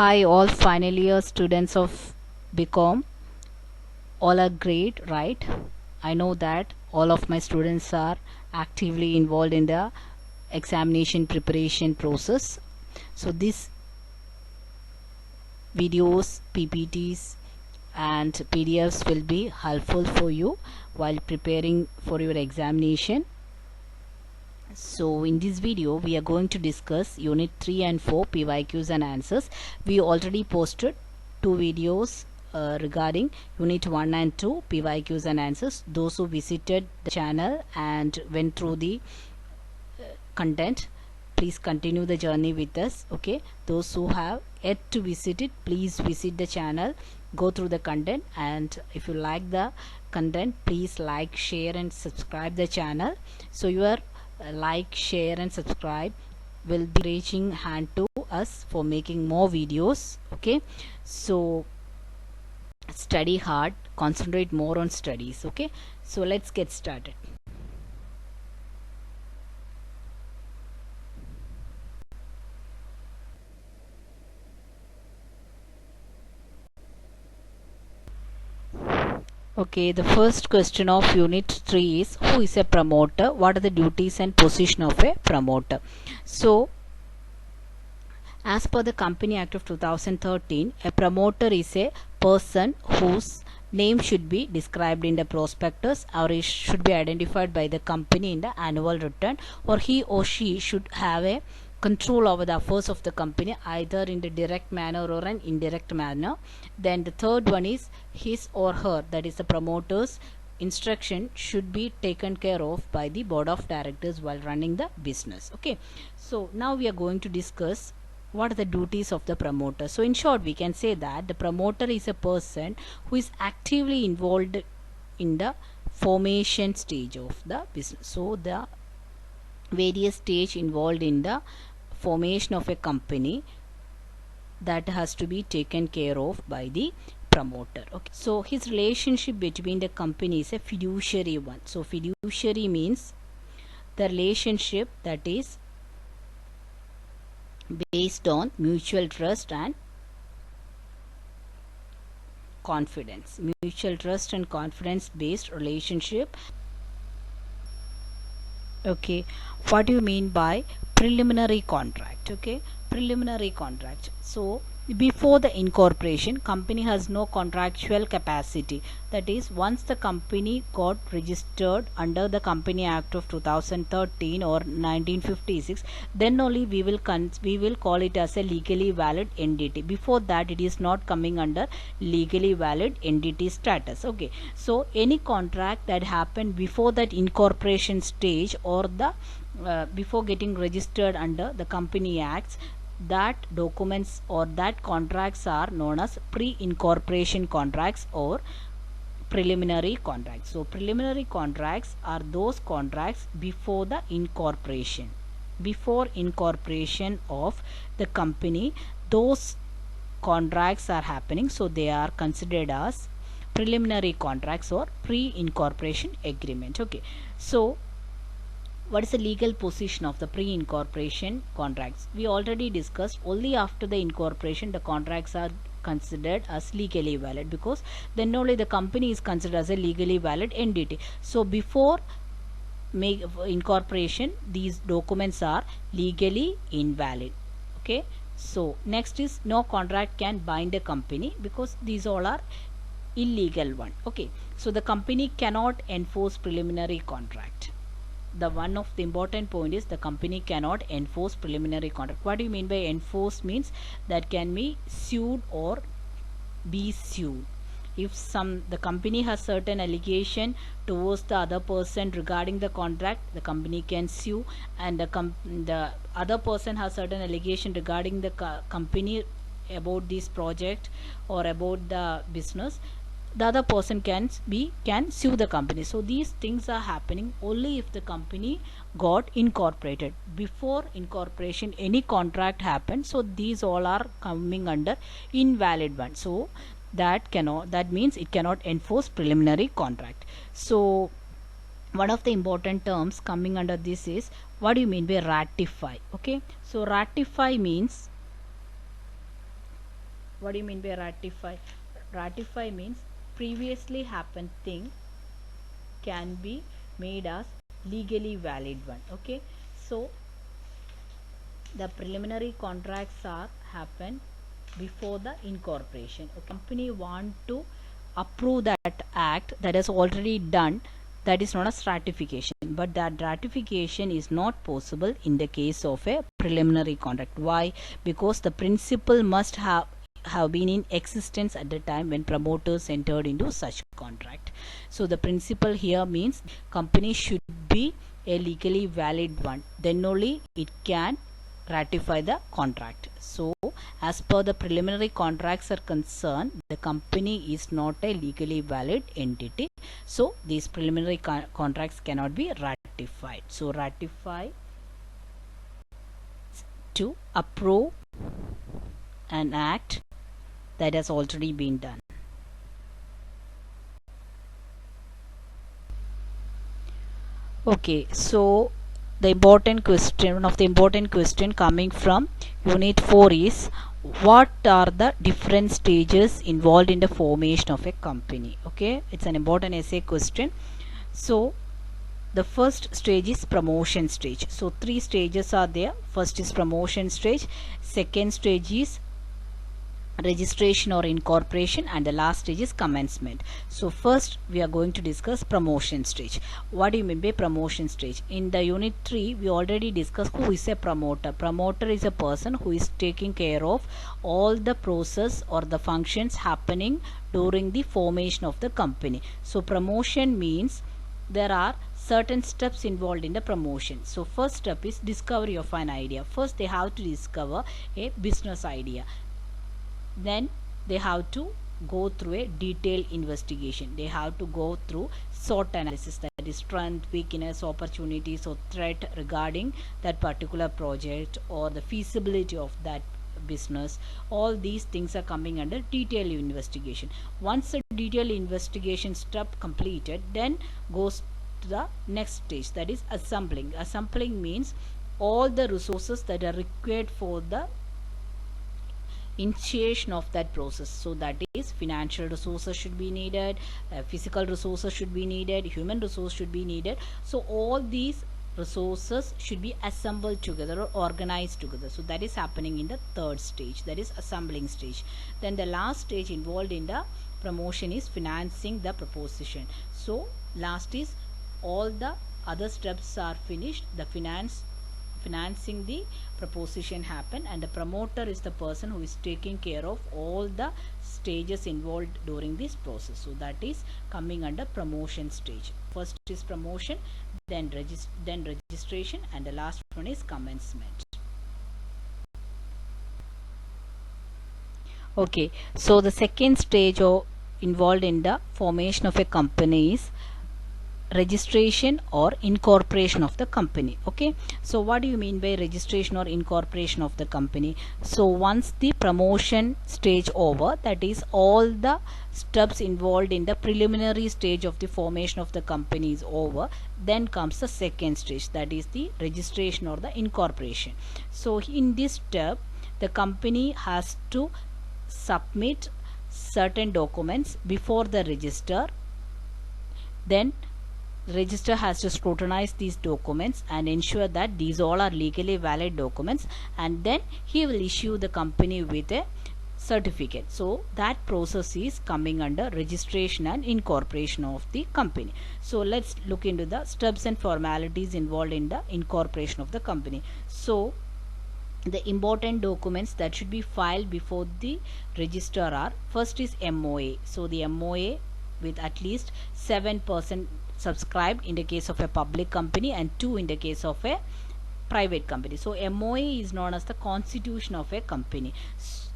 Hi, all final year students of BCom. All are great, right? I know that all of my students are actively involved in the examination preparation process. So, these videos, PPTs, and PDFs will be helpful for you while preparing for your examination. So in this video we are going to discuss unit 3 and 4 PYQs and answers. We already posted two videos regarding unit 1 and 2 PYQs and answers. Those who visited the channel and went through the content, please continue the journey with us. Okay, those who have yet to visit it, please visit the channel, go through the content, and if you like the content, please like, share and subscribe the channel. So your like, share and subscribe will be reaching hand to us for making more videos. Okay, so study hard, concentrate more on studies. Okay, so let's get started. Okay, the first question of unit 3 is, who is a promoter? What are the duties and position of a promoter? So as per the Company Act of 2013, a promoter is a person whose name should be described in the prospectus, or it should be identified by the company in the annual return, or he or she should have a control over the affairs of the company either in the direct manner or an indirect manner. Then the third one is his or her, that is the promoter's instruction should be taken care of by the board of directors while running the business. Okay, so now we are going to discuss what are the duties of the promoter. So in short, we can say that the promoter is a person who is actively involved in the formation stage of the business. So the various stage involved in the formation of a company, that has to be taken care of by the promoter. Okay, so his relationship between the company is a fiduciary one. So fiduciary means the relationship that is based on mutual trust and confidence. Mutual trust and confidence based relationship. Okay, what do you mean by preliminary contract? Okay, preliminary contract. So before the incorporation, company has no contractual capacity. That is, once the company got registered under the Company Act of 2013 or 1956, then only we will call it as a legally valid entity. Before that, it is not coming under legally valid entity status. Okay, so any contract that happened before that incorporation stage or the before getting registered under the Company Acts, that documents or that contracts are known as pre-incorporation contracts or preliminary contracts. So preliminary contracts are those contracts before the incorporation. Before incorporation of the company, those contracts are happening, so they are considered as preliminary contracts or pre-incorporation agreement. Okay, so what is the legal position of the pre-incorporation contracts? We already discussed, only after the incorporation the contracts are considered as legally valid, because then only the company is considered as a legally valid entity. So before incorporation, these documents are legally invalid. Okay, so next is, no contract can bind a company, because these all are illegal one. Okay, so the company cannot enforce preliminary contract. The one of the important point is the company cannot enforce preliminary contract. What do you mean by enforce? Means that can be sued or be sued. If the company has certain allegation towards the other person regarding the contract, the company can sue, and the other person has certain allegation regarding the company about this project or about the business, the other person can sue the company. So these things are happening only if the company got incorporated. Before incorporation, any contract happened, so these all are coming under invalid one. So that means it cannot enforce preliminary contract. So one of the important terms coming under this is, what do you mean by ratify? Okay, so ratify means What do you mean by ratify? Ratify means previously happened thing can be made as legally valid one. Okay, so the preliminary contracts are happen before the incorporation. A company want to approve that act that is already done, that is known as ratification, but that ratification is not possible in the case of a preliminary contract. Why? Because the principle must have been in existence at the time when promoters entered into such contract. So the principle here means company should be a legally valid one, then only it can ratify the contract. So as per the preliminary contracts are concerned, the company is not a legally valid entity, so these preliminary contracts cannot be ratified. So ratify, to approve an act that has already been done. Okay, so the important question, one of the important question coming from unit 4 is, what are the different stages involved in the formation of a company? Okay, it's an important essay question. So the first stage is promotion stage. So three stages are there. First is promotion stage, second stage is registration or incorporation, and the last stage is commencement. So first we are going to discuss promotion stage. What do you mean by promotion stage? In the unit 3 we already discussed who is a promoter. Promoter is a person who is taking care of all the process or the functions happening during the formation of the company. So promotion means there are certain steps involved in the promotion. So first step is discovery of an idea. First they have to discover a business idea, then they have to go through a detailed investigation. They have to go through SWOT analysis, that is strength, weakness, opportunities or threat regarding that particular project or the feasibility of that business. All these things are coming under detailed investigation. Once a detailed investigation step completed, then goes to the next stage, that is assembling. Assembling means all the resources that are required for the initiation of that process. So that is financial resources should be needed, physical resources should be needed, human resource should be needed. So all these resources should be assembled together or organized together. So that is happening in the third stage, that is assembling stage. Then the last stage involved in the promotion is financing the proposition. So last is all the other steps are finished, the financing the proposition happen, and the promoter is the person who is taking care of all the stages involved during this process. So that is coming under promotion stage. First is promotion, then registration, and the last one is commencement. Okay, so the second stage involved in the formation of a company is registration or incorporation of the company. Okay, so what do you mean by registration or incorporation of the company? So once the promotion stage over, that is all the steps involved in the preliminary stage of the formation of the company is over, then comes the second stage, that is the registration or the incorporation. So in this step the company has to submit certain documents before the register. Then register has to scrutinize these documents and ensure that these all are legally valid documents, and then he will issue the company with a certificate. So that process is coming under registration and incorporation of the company. So let's look into the steps and formalities involved in the incorporation of the company. So the important documents that should be filed before the register are, first is MOA. So the MOA with at least 7% subscribed in the case of a public company and 2 in the case of a private company. So MOA is known as the constitution of a company.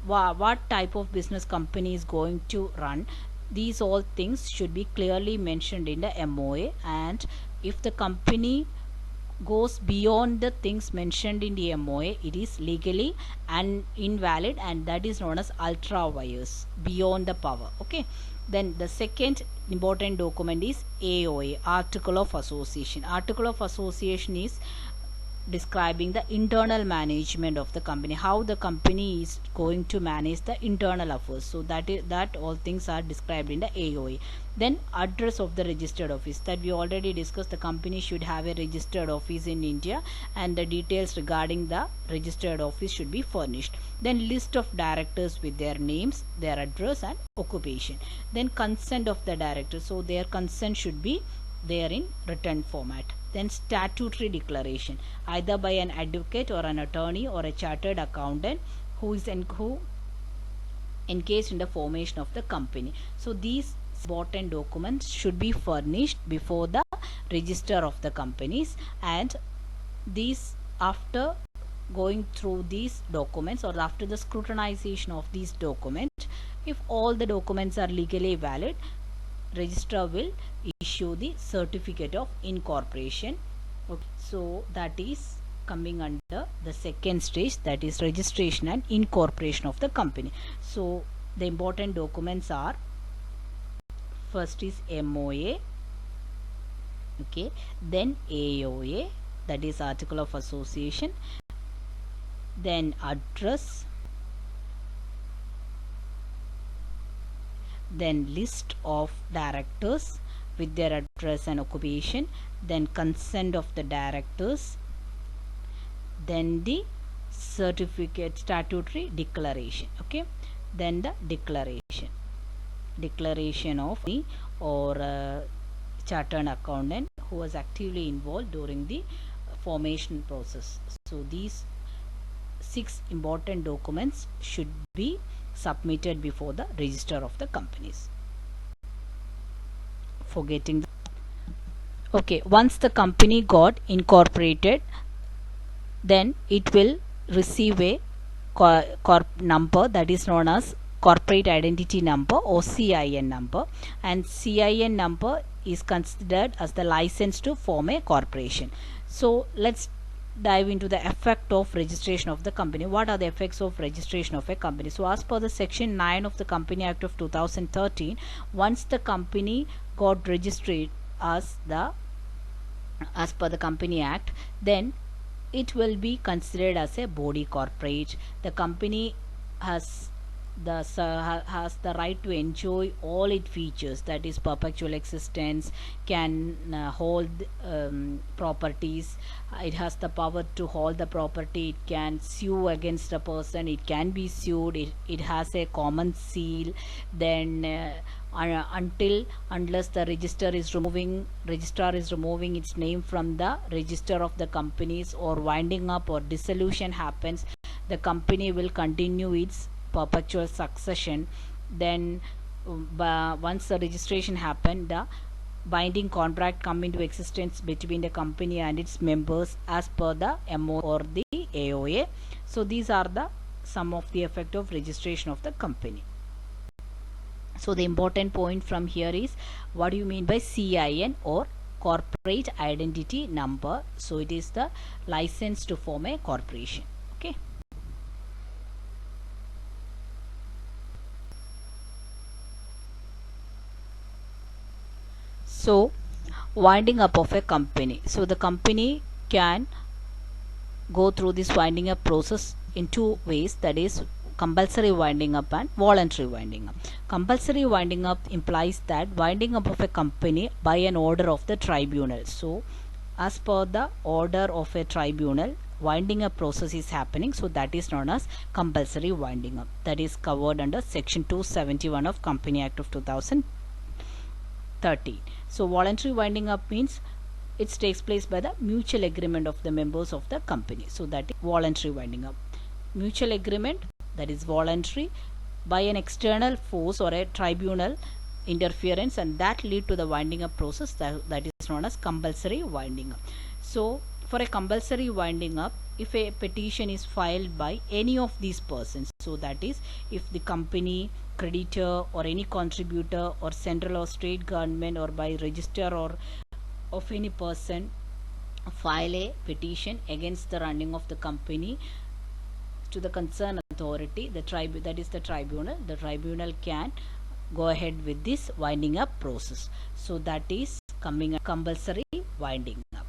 What type of business company is going to run, these all things should be clearly mentioned in the MOA, and if the company goes beyond the things mentioned in the MOA, it is legally and invalid, and that is known as ultra vires, beyond the power. Okay, then the second important document is AOA, Article of Association. Article of Association is describing the internal management of the company, how the company is going to manage the internal affairs. So that all things are described in the AOA. Then address of the registered office, that we already discussed. The company should have a registered office in India, and the details regarding the registered office should be furnished. Then list of directors with their names, their address and occupation. Then consent of the directors, so their consent should be there in written format. Then statutory declaration, either by an advocate or an attorney or a chartered accountant who engaged in the formation of the company. So these important documents should be furnished before the register of the companies, and these, after going through these documents or after the scrutinization of these documents, if all the documents are legally valid, registrar will issue the certificate of incorporation. Okay. So that is coming under the second stage, that is registration and incorporation of the company. So the important documents are, first is MOA, okay, then AOA, that is article of association, then address, then list of directors with their address and occupation, then consent of the directors, then the certificate statutory declaration, okay, then the declaration of me or chartered accountant who was actively involved during the formation process. So these 6 important documents should be submitted before the register of the companies. Forgetting okay, once the company got incorporated, then it will receive a corp number, that is known as corporate identity number or CIN number, and CIN number is considered as the license to form a corporation. So let's dive into the effect of registration of the company. What are the effects of registration of a company? So as per the section 9 of the Company Act of 2013, once the company got registered as per the Company Act, then it will be considered as a body corporate. The company has the right to enjoy all its features, that is perpetual existence, can hold properties, it has the power to hold the property, it can sue against a person, it can be sued, it has a common seal, then unless the registrar is removing its name from the register of the companies, or winding up or dissolution happens, the company will continue its perpetual succession. Then once the registration happened, the binding contract come into existence between the company and its members as per the MO or the AOA. So these are the some of the effect of registration of the company. So the important point from here is, what do you mean by CIN or corporate identity number? So it is the license to form a corporation. Okay. So winding up of a company. So the company can go through this winding up process in 2 ways, that is compulsory winding up and voluntary winding up. Compulsory winding up implies that winding up of a company by an order of the tribunal. So as per the order of a tribunal, winding up process is happening, so that is known as compulsory winding up. That is covered under section 271 of Company Act of 2013. So voluntary winding up means it takes place by the mutual agreement of the members of the company. So that is voluntary winding up. Mutual agreement, that is voluntary, by an external force or a tribunal interference, and that lead to the winding up process, that is known as compulsory winding up. So for a compulsory winding up, if a petition is filed by any of these persons, so that is if the company, creditor or any contributor or central or state government or by register or of any person file a petition against the running of the company to the concerned authority, the tribunal can go ahead with this winding up process. So that is coming a compulsory winding up.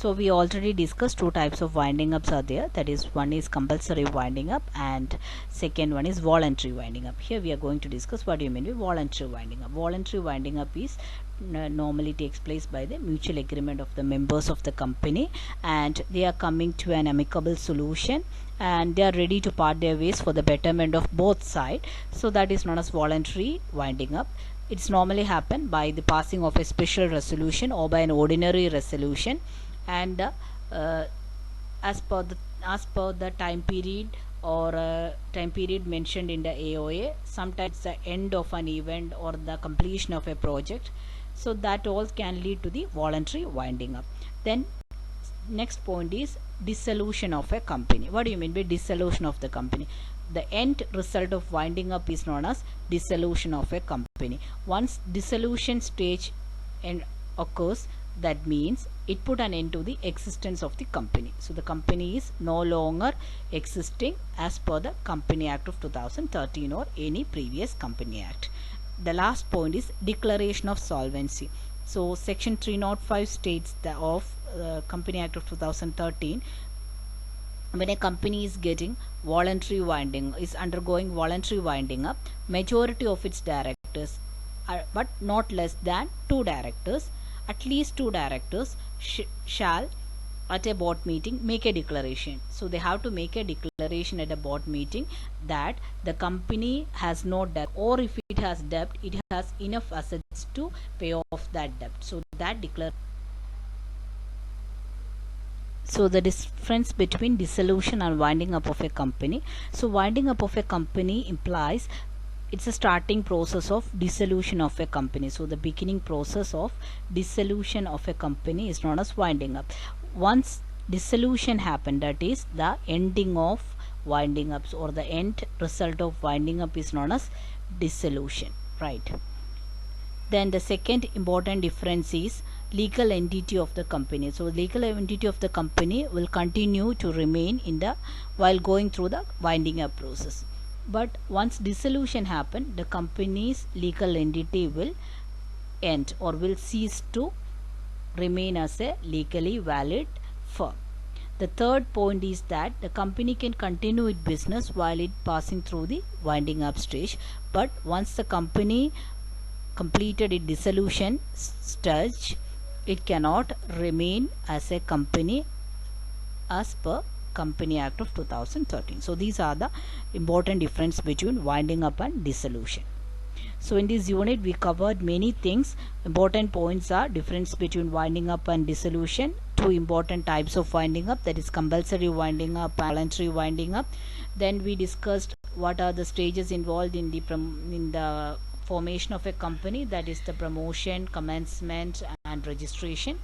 So we already discussed two types of winding ups are there, that is one is compulsory winding up and second one is voluntary winding up. Here we are going to discuss what do you mean by voluntary winding up. Voluntary winding up is normally takes place by the mutual agreement of the members of the company, and they are coming to an amicable solution and they are ready to part their ways for the betterment of both sides. So that is known as voluntary winding up. It's normally happen by the passing of a special resolution or by an ordinary resolution, and as per the time period or time period mentioned in the AOA, sometimes the end of an event or the completion of a project. So that all can lead to the voluntary winding up. Then next point is dissolution of a company. What do you mean by dissolution of the company? The end result of winding up is known as dissolution of a company. Once dissolution stage occurs, that means it put an end to the existence of the company. So the company is no longer existing as per the Company Act of 2013 or any previous Company Act. The last point is declaration of solvency. So section 305 states that of Company Act of 2013, when a company is getting voluntary winding, is undergoing voluntary winding up, majority of its directors are, but not less than 2 directors, at least 2 directors shall at a board meeting make a declaration. So they have to make a declaration at a board meeting that the company has no debt, or if it has debt, it has enough assets to pay off that debt. So that declaration. So the difference between dissolution and winding up of a company. So winding up of a company implies it's a starting process of dissolution of a company. So the beginning process of dissolution of a company is known as winding up. Once dissolution happened, that is the ending of winding ups, or the end result of winding up is known as dissolution, right? Then the second important difference is legal entity of the company. So legal entity of the company will continue to remain in the while going through the winding up process. But once dissolution happen, the company's legal entity will end or will cease to remain as a legally valid firm. The third point is that the company can continue its business while it passing through the winding up stage, but once the company completed its dissolution stage, it cannot remain as a company as per Company Act of 2013. So these are the important difference between winding up and dissolution. So in this unit we covered many things. Important points are difference between winding up and dissolution, 2 important types of winding up, that is compulsory winding up and voluntary winding up. Then we discussed what are the stages involved in the formation of a company, that is the promotion, commencement and registration.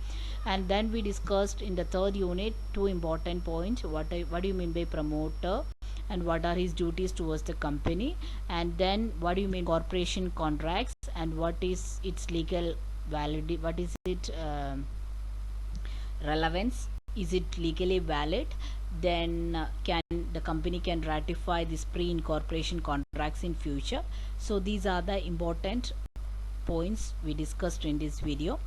And then we discussed in the third unit 2 important points, what do you mean by promoter and what are his duties towards the company, and then what do you mean corporation contracts and what is its legal validity, what is it relevance, is it legally valid, then can the company can ratify this pre-incorporation contracts in future. So these are the important points we discussed in this video.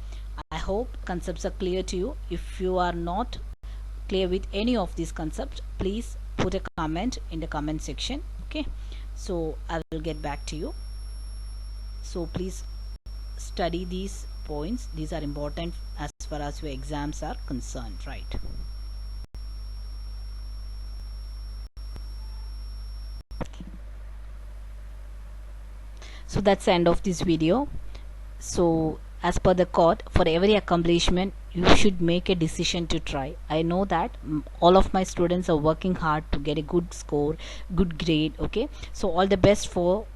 I hope concepts are clear to you. If you are not clear with any of these concepts, please put a comment in the comment section. Okay, so I will get back to you. So please study these points. These are important as far as your exams are concerned, right? So that's the end of this video. So as per the court, for every accomplishment you should make a decision to try. I know that all of my students are working hard to get a good score, good grade. Okay, so all the best for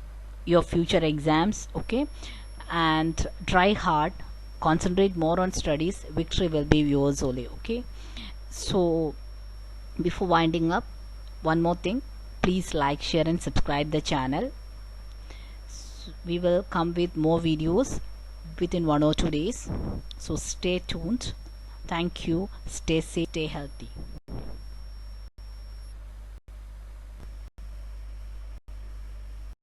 your future exams. Okay, and try hard, concentrate more on studies. Victory will be yours only. Okay, so before winding up, one more thing, please like, share and subscribe the channel. We will come with more videos within 1 or 2 days, so stay tuned. Thank you. Stay safe, stay healthy.